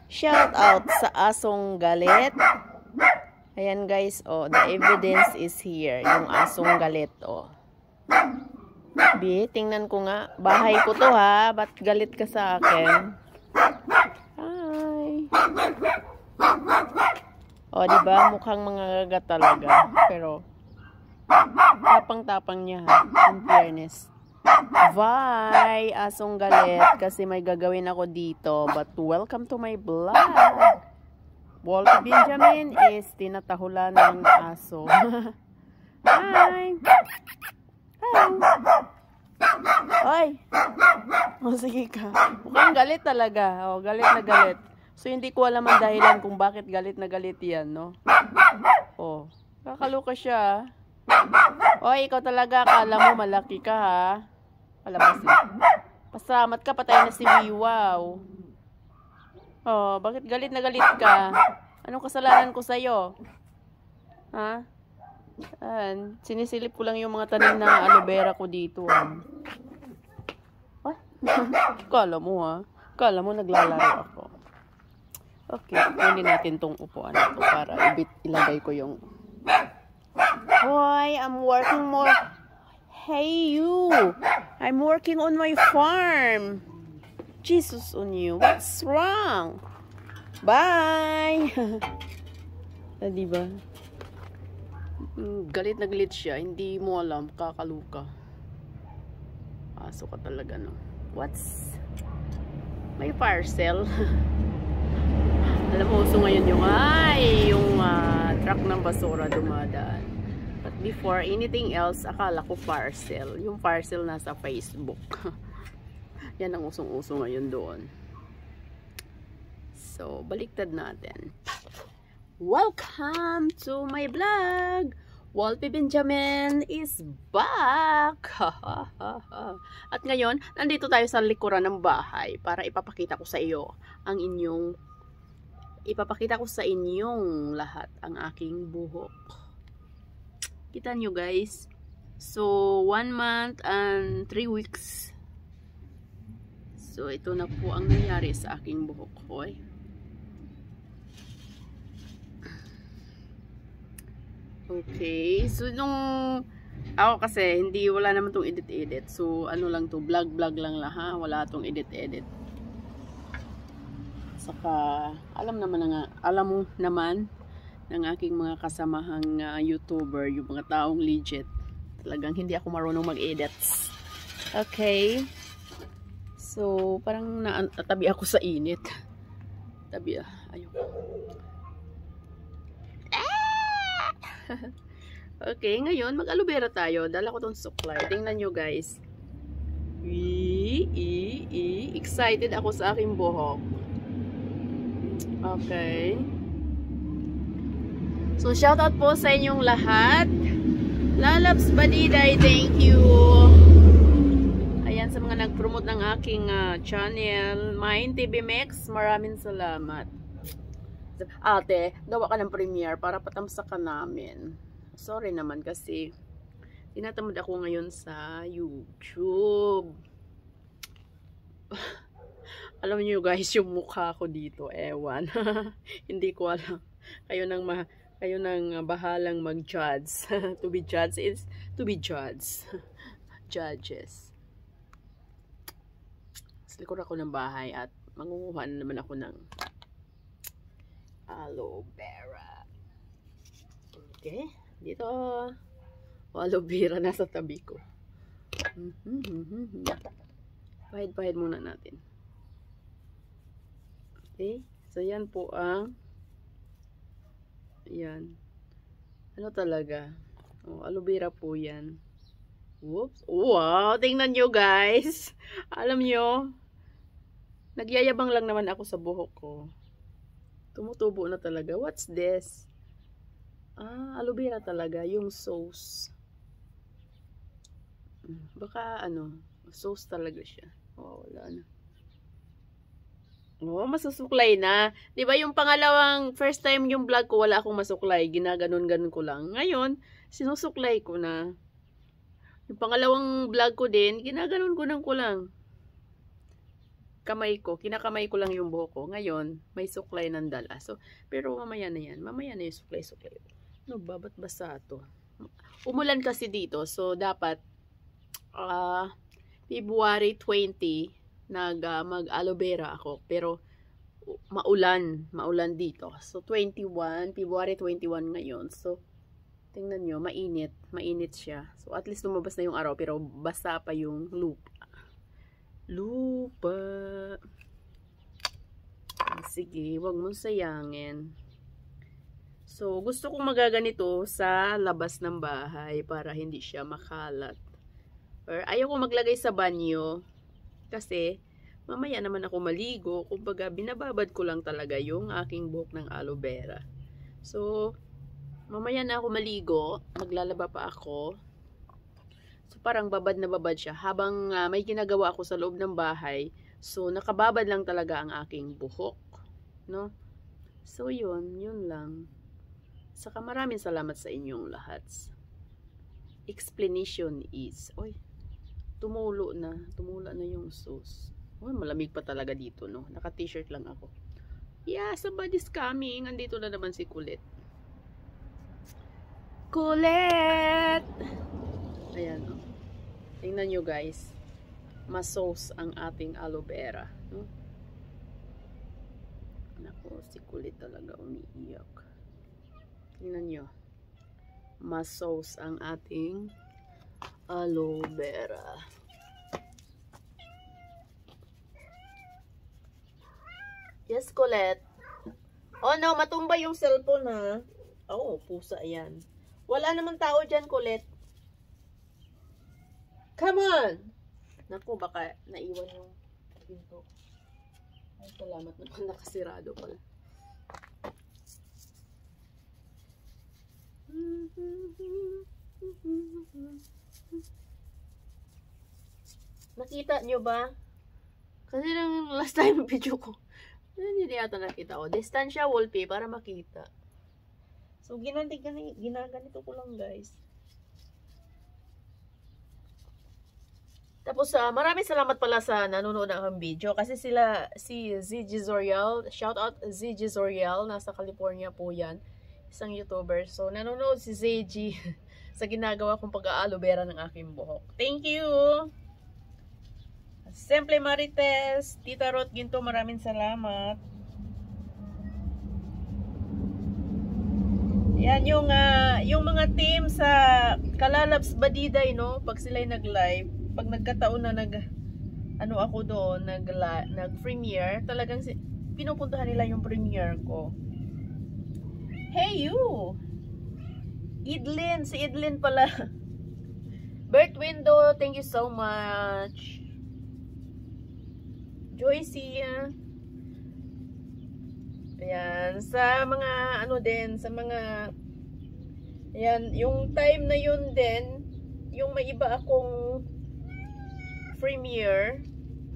Shout out sa asong galit. Ayan guys, oh, the evidence is here. Yung asong galit, oh. Tingnan ko nga. Bahay ko to ha. Ba't galit ka sa akin? Hi. Oh, diba? Mukhang mga gaga talaga. Pero, tapang-tapang niya ha. In fairness. Bye, asong galit. Kasi may gagawin ako dito. But welcome to my vlog. Walter Benjamin is tinatahulan ng aso. Hi! Hi! Oy! O, sige ka. Mukhang galit talaga. O, galit na galit. So, hindi ko alam ang dahilan kung bakit galit na galit yan, no? O, kakaloka siya. Oy, ikaw talaga. Akala mo malaki ka, ha? Palabasin. Pasalamat ka, patay na si Wiwaw. Oh, bakit galit na galit ka? Anong kasalanan ko sa'yo? Ha? Sinisilip ko lang yung mga tanim na aloe vera ko dito. Ay, kala mo ha? Kala mo naglalaro ako. Okay, kunin natin tong upuan na to para ilagay ko yung... Hoy, I'm working more... Hey you! I'm working on my farm! Jesus on you. What's wrong? Bye! Diba? Galit na galit siya. Hindi mo alam. Kakaluka. Aso ka talaga, no? What's... May parcel. Alam mo, uso ngayon yung truck ng basura dumadaan. But before anything else, akala ko parcel. Yung parcel nasa Facebook. Yan ang usong-uso ngayon doon. So, baliktad natin. Welcome to my vlog! Walter Benjamin is back! At ngayon, nandito tayo sa likuran ng bahay para ipapakita ko sa iyo ang ipapakita ko sa inyong lahat ang aking buhok. Kita nyo guys? So, 1 month and 3 weeks. So, ito na po ang nangyari sa aking buhok ko. Okay. So, ako kasi, wala naman tong edit-edit. So, ano lang to, vlog lang ha. Wala tong edit-edit. Saka, alam mo naman ng aking mga kasamahang YouTuber, yung mga taong legit. Talagang hindi ako marunong mag-edits. Okay. So, parang natatabi ako sa init. Tabi ayoko. Okay, ngayon, mag-aloe vera tayo. Dala ko tong suklay. Tingnan nyo, guys. Excited ako sa aking buhok. Okay. So, shoutout po sa inyong lahat. Lalabs Badiday, thank you. Ayan, sa mga nag-promote ng aking channel, Mine TV Mix, maraming salamat. Ate, gawa ka ng premiere para patamsak ka namin. Sorry naman kasi tinatamad ako ngayon sa YouTube. Alam niyo guys, yung mukha ko dito, ewan. Hindi ko alam. Kayo nang bahalang mag-judge. To be judged is to be judged. Judges. Likod ako ng bahay at mangunguha na naman ako ng aloe vera. Okay, dito aloe vera nasa tabi ko. Pahid-pahid muna natin. Okay, so yan po ang yan. Ano talaga? Oh, aloe vera po yan. Whoops. Wow, tingnan nyo guys. Alam nyo, nagyayabang lang naman ako sa buhok ko. Tumutubo na talaga. What's this? Aloe vera talaga. Yung sauce. Baka sauce talaga siya. Oh, wala na. Oh, masusuklay na. 'Di ba yung pangalawang first time yung vlog ko wala akong masuklay, ginaganon-ganon ko lang. Ngayon, sinusuklay ko na. Yung pangalawang vlog ko din, ginaganon ko lang. kamay ko, kinakamay ko lang yung buhok ko. Ngayon, may suklay ng dala. So, pero mamaya na yan. Mamaya na yung suklay-suklay. No, babat basa to. Umulan kasi dito. So, dapat February 20 mag-aloe vera ako. Pero, maulan dito. So, February 21 ngayon. So, tingnan nyo, mainit siya. So, at least lumabas na yung araw, pero basa pa yung lupa. Sige, wag mong sayangin. So, gusto kong magaganito sa labas ng bahay para hindi siya makalat. Or, ayaw ko maglagay sa banyo kasi mamaya naman ako maligo. Kumbaga, binababad ko lang talaga yung aking buhok ng aloe vera. So, mamaya na ako maligo, maglalaba pa ako. So, parang babad na babad siya. Habang may ginagawa ako sa loob ng bahay, so, nakababad lang talaga ang aking buhok. No? So, yun lang. Saka maraming salamat sa inyong lahat. Explanation is, tumula na yung sauce. Malamig pa talaga dito, no? Naka-t-shirt lang ako. Yeah, somebody's coming. Andito na naman si Kulit. Kulit! Ayan, no? Tingnan nyo, guys. Mas-sauce ang ating aloe vera, no? Naku, si Kulit talaga umiiyak. Tingnan nyo. Mas-sauce ang ating aloe vera. Yes, Colette. Oh no, matumba yung cellphone ha. Oh, pusa yan. Wala namang tao dyan, Colette. Come on! Naku, baka naiwan yung pinto. Ay, salamat naman, nakasirado pala. Nakita nyo ba? Kasi nang last time video ko, hindi yata nakita ko. Distansya wallpaper para makita. So, ginaganito ko lang, guys. Tapos, maraming salamat pala sa nanonood ng aking video. Kasi si ZG Zoriel, shout out ZG Zoriel, nasa California po yan. Isang YouTuber. So, nanonood si ZG sa ginagawa kong pag-aloe vera ng aking buhok. Thank you! Simple Marites, Tita Ruth Ginto, maraming salamat. Yan yung mga team sa Kalalabs Badiday, no? Pag sila'y nag-live, pag nagkataon na ako doon, nag-premiere, talagang pinupuntahan nila yung premiere ko. Hey you! Idlin, si Idlin pala. Bert Window, thank you so much. Joycey, ayan, sa mga sa mga, ayan, yung time na yun din, yung may iba akong premiere,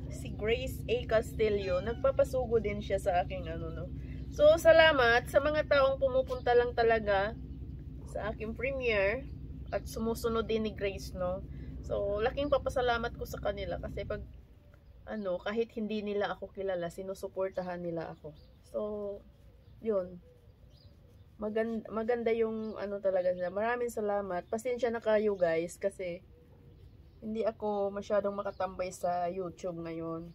si Grace A. Castillo, nagpapasugo din siya sa aking no. So, salamat sa mga taong pumupunta lang talaga sa aking premiere at sumusunod din ni Grace, no. So, laking papasalamat ko sa kanila kasi pag kahit hindi nila ako kilala, sinusuportahan nila ako. So, yun. Maganda yung talaga nila. Maraming salamat. Pasensya na kayo, guys, kasi hindi ako masyadong makatambay sa YouTube ngayon.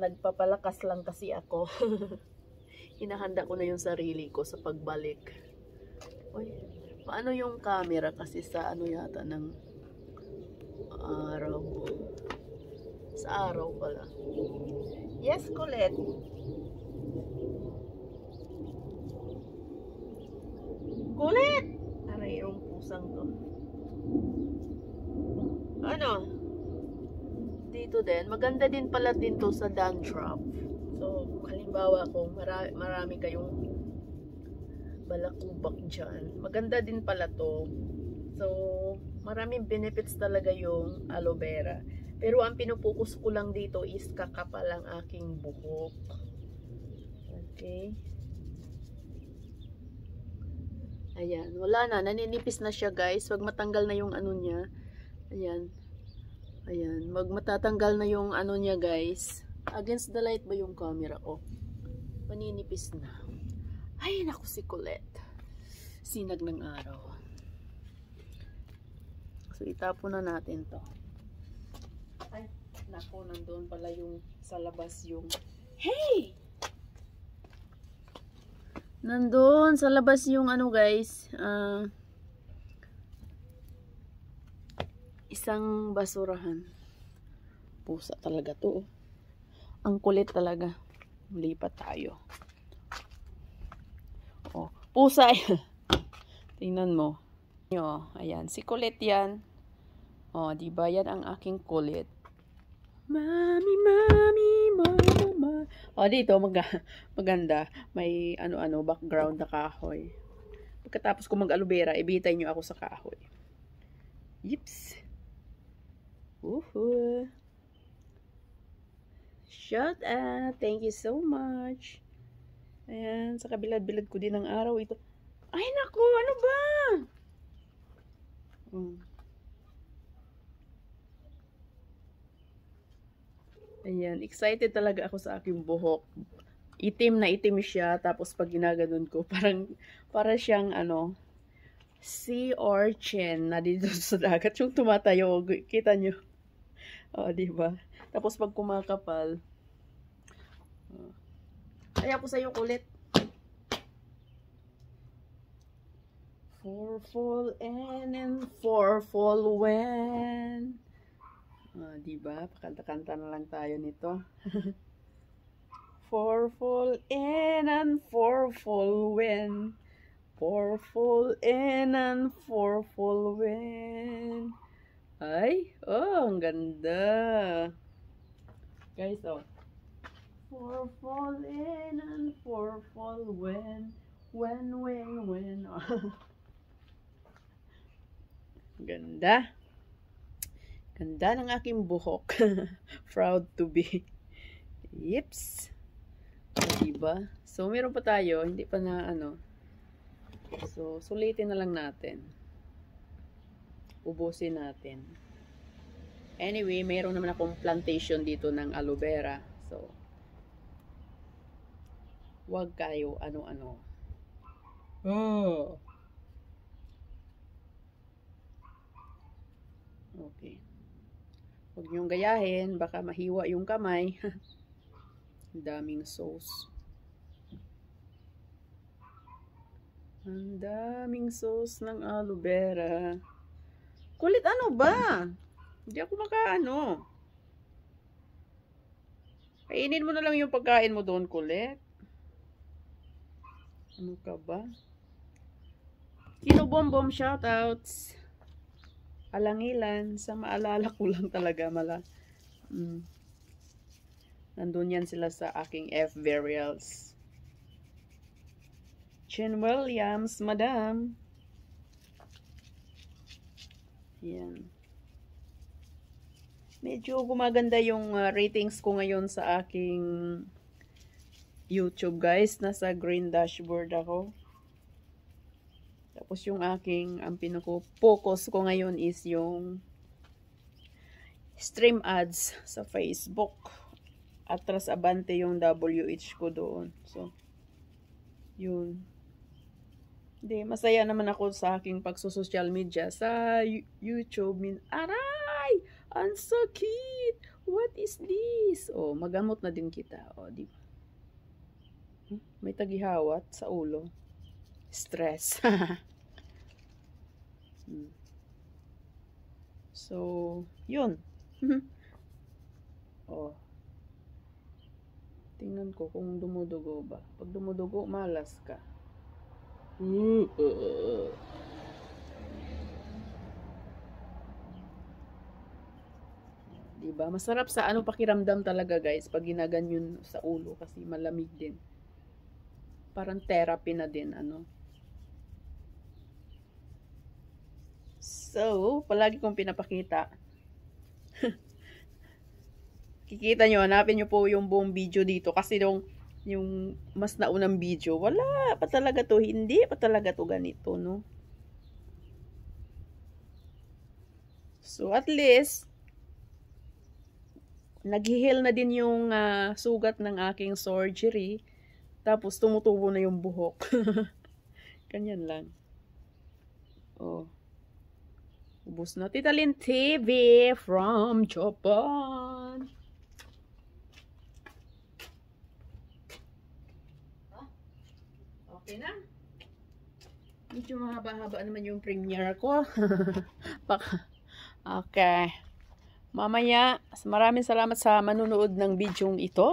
Nagpapalakas lang kasi ako. Hinahanda ko na yung sarili ko sa pagbalik. Uy, paano yung camera kasi sa yata ng araw. Sa araw pala. Yes, Colette. Colette! Aray, yung pusang to. Dito din. Maganda din pala din to sa dandruff. So, halimbawa kung marami kayong balakubak dyan. Maganda din pala to. So, maraming benefits talaga yung aloe vera. Pero ang pinupokus ko lang dito is kakapal ang aking buhok. Okay. Ayan. Wala na. Naninipis na siya, guys. Wag matanggal na yung niya. Ayan. Ayan, matatanggal na yung ano niya guys. Against the light ba yung camera ko? Maninipis na. Ay, naku si Colette. Sinag ng araw. So, itapon na natin to. Ay, naku, nandoon pala yung sa labas yung... Hey! Nandoon sa labas yung ano guys. Isang basurahan. Pusa talaga to. Ang kulit talaga. Lipat tayo. Oh, pusa. Tingnan mo. Oh, ayan, si kulit 'yan. Oh, di ba 'yan ang aking kulit. Mami, mami, mama. Oh, dito maganda. May ano-ano background na kahoy. Pagkatapos ko mag-aloe vera, ibitay niyo ako sa kahoy. Yips. Woohoo! Shout out! Thank you so much! Ayan, sa kabilad-bilad ko din ng araw ito. Ay, naku! Ano ba? Ayan, excited talaga ako sa aking buhok. Itim na itim siya, tapos pag ginaganon ko, para siyang ano, sea urchin na dito sa dagat. Yung tumatayo, kita nyo. O, diba? Tapos pag kumakapal, ay ako sa'yo kulit. For fall and for fall when. Diba? Pakanta-kanta na lang tayo nito. For fall and for fall when. For fall and for fall when. Ay, oh, ang ganda. Guys, oh. For fall in and for fall when. Ganda. Ganda ng aking buhok. Proud to be. Yips. Diba? So, meron pa tayo. Hindi pa na ano. So, sulitin na lang natin. Ubusin natin. Anyway, mayroon naman akong plantation dito ng aloe vera. So, wag kayo ano-ano. Oh. Okay. Huwag niyong gayahin. Baka mahiwa yung kamay. Daming sauce. Ang daming sauce ng aloe vera. Kulit ano ba? Hindi ako makaano. Kainin mo na lang yung pagkain mo doon, kulit. Ano ka ba? Kinobom-bom shoutouts. Alangilan. Sa maalala ko lang talaga. Nandun yan sila sa aking F burials. Chen Williams, madam. Yan. Medyo gumaganda yung ratings ko ngayon sa aking YouTube, guys. Nasa green dashboard ako. Tapos yung aking, ang pinaka-focus ko ngayon is yung stream ads sa Facebook. Atras abante yung WH ko doon. So, yun. Hindi, masaya naman ako sa aking pagsusocial media. Sa YouTube, aray! Ang sakit! What is this? Oh, magamot na din kita. Oh, di ba? May tagihawat sa ulo. Stress. So, yun. Oh. Tingnan ko kung dumudugo ba. Pag dumudugo, malas ka. Diba? Masarap sa ano pakiramdam talaga, guys, pag ginaganyan sa ulo kasi malamig din. Parang therapy na din, ano. So, palagi kong pinapakita. Kikita nyo, hanapin nyo po yung buong video dito kasi yung mas naunang video, wala pa talaga to, hindi pa talaga to ganito, no? So, at least, Nag-heal na din yung sugat ng aking surgery. Tapos tumutubo na yung buhok. Ganyan lang. Oh. Ubus na. Tita Lynn TV from Japan. Okay na. Medyo mahaba-haba naman yung premiere ko. Okay. Mamaya, maraming salamat sa manunood ng video ito.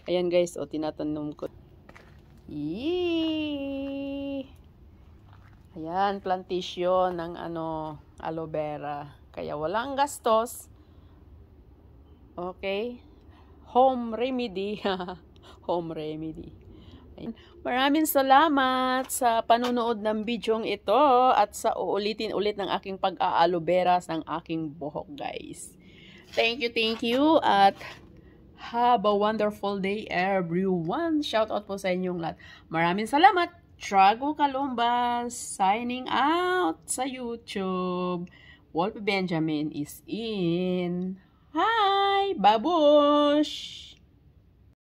Ayan guys, o tinatanong ko. Yee! Ayan, plantation ng aloe vera. Kaya walang gastos. Okay? Home remedy. Home remedy. Ayan. Maraming salamat sa panunood ng bidyong ito at sa uulitin ulit ng aking pag-a-aloe vera ng aking buhok, guys. Thank you at have a wonderful day everyone. Shout out po sa inyong lahat. Maraming salamat. Trago Kalumbas signing out sa YouTube. Wolfie Benjamin is in. Hi, babush!